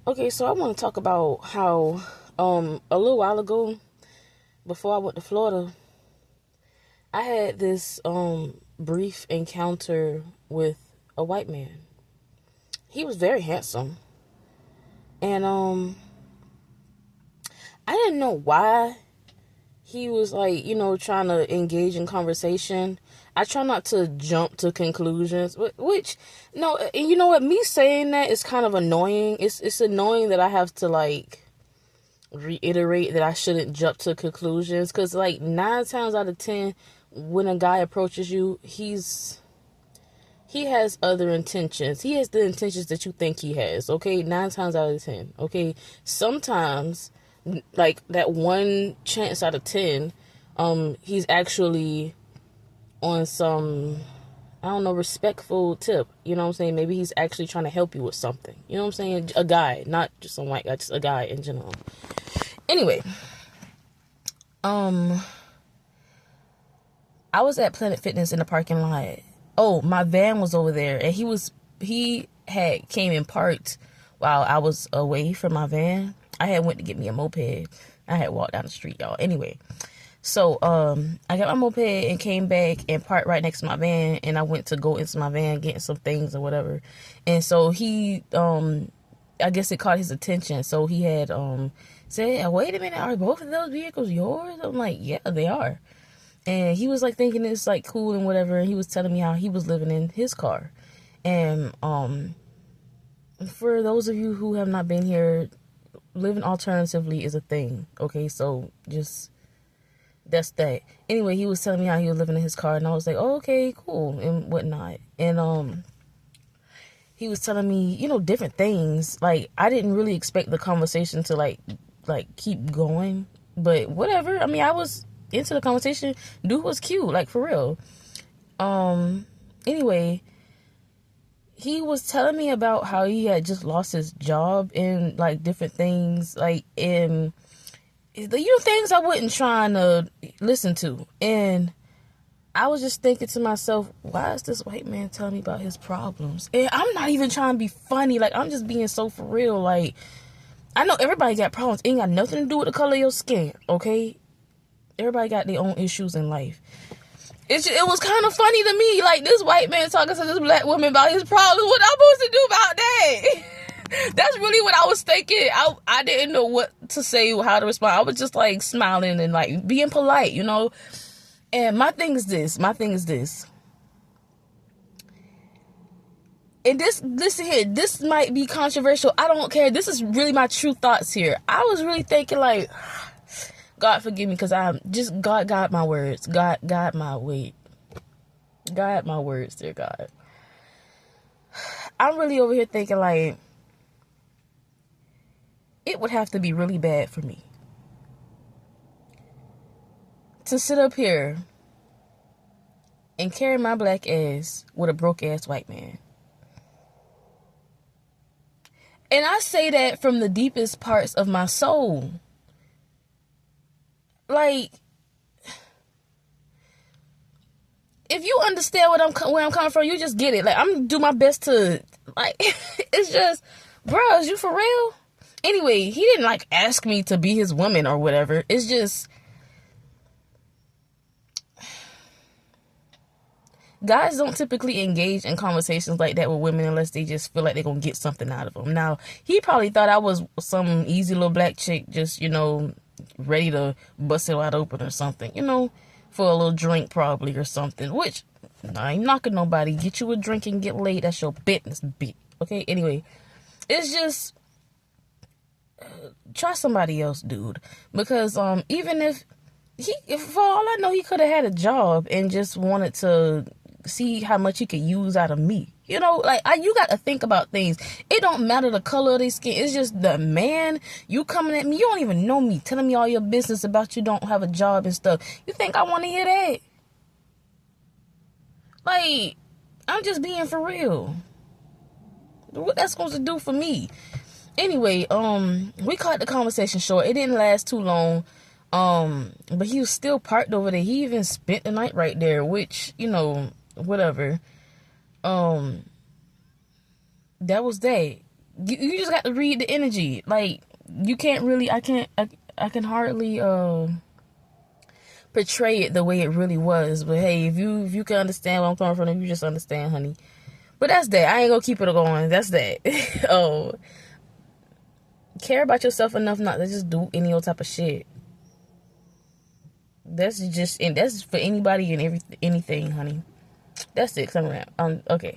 Okay, so I want to talk about how a little while ago, before I went to Florida, I had this brief encounter with a white man. He was very handsome. And I didn't know why he was like, trying to engage in conversation. I try not to jump to conclusions, which no, and you know what? Me saying that is kind of annoying. It's annoying that I have to like reiterate that I shouldn't jump to conclusions, because like 9 times out of 10 when a guy approaches you, he has other intentions. He has the intentions that you think he has. Okay, 9 times out of 10. Okay, sometimes like that one chance out of 10, he's actually on some, I don't know, respectful tip. You know what I'm saying? Maybe he's actually trying to help you with something. You know what I'm saying? A guy, not just some white guy, just a guy in general. Anyway, I was at Planet Fitness in the parking lot. Oh, my van was over there, and he had came and parked while I was away from my van. I had went to get me a moped. I had walked down the street, y'all. Anyway, so I got my moped and came back and parked right next to my van, and I went to go into my van getting some things or whatever. And so he I guess it caught his attention. So he had said, "Wait a minute, are both of those vehicles yours?" I'm like, "Yeah, they are." And he was like thinking it's like cool and whatever. And he was telling me how he was living in his car. And for those of you who have not been here, living alternatively is a thing. Okay, so just that's that. Anyway, he was telling me how he was living in his car, and I was like, "Oh, okay, cool," and whatnot. And he was telling me, different things. Like, I didn't really expect the conversation to like keep going, but whatever. I mean, I was into the conversation. Dude was cute, like, for real. Anyway, he was telling me about how he had just lost his job and like different things, like, in things I wasn't trying to listen to. And I was just thinking to myself, why is this white man telling me about his problems? And I'm not even trying to be funny. Like, I'm just being so for real. Like, I know everybody got problems. It ain't got nothing to do with the color of your skin, okay? Everybody got their own issues in life. It was kind of funny to me. Like, this white man talking to this black woman about his problems. What I'm supposed to do about that? That's really what I was thinking. I didn't know what to say, how to respond. I was just like smiling and like being polite, And my thing is this. And listen here, this might be controversial. I don't care. This is really my true thoughts here. I was really thinking like, God forgive me, because I'm just, God my words. God my weight. God my words, dear God. I'm really over here thinking like, it would have to be really bad for me to sit up here and carry my black ass with a broke ass white man. And I say that from the deepest parts of my soul. Like, if you understand where I'm coming from, you just get it. Like, I'm gonna do my best to, like, it's just, bro, is you for real? Anyway, he didn't like ask me to be his woman or whatever. It's just, guys don't typically engage in conversations like that with women unless they just feel like they're gonna get something out of them. Now, he probably thought I was some easy little black chick, just, ready to bust it wide open or something, for a little drink probably or something, which I ain't knocking nobody. Get you a drink and get laid. That's your business, bitch. Okay, anyway, it's just, try somebody else, dude, because even if for all I know, he could have had a job and just wanted to see how much he could use out of me. You got to think about things. It don't matter the color of their skin. It's just the man, you coming at me, you don't even know me, telling me all your business about you don't have a job and stuff. You think I want to hear that? Like, I'm just being for real. What that's supposed to do for me? Anyway, we cut the conversation short. It didn't last too long. But he was still parked over there. He even spent the night right there, which, whatever. That was that. You just got to read the energy. Like, you can't really, I can hardly portray it the way it really was. But hey, if you can understand where I'm coming from, you just understand, honey. But that's that. I ain't gonna keep it going. That's that. Oh, care about yourself enough not to just do any old type of shit. That's just, and that's for anybody and anything, honey. That's it. Come around. Okay.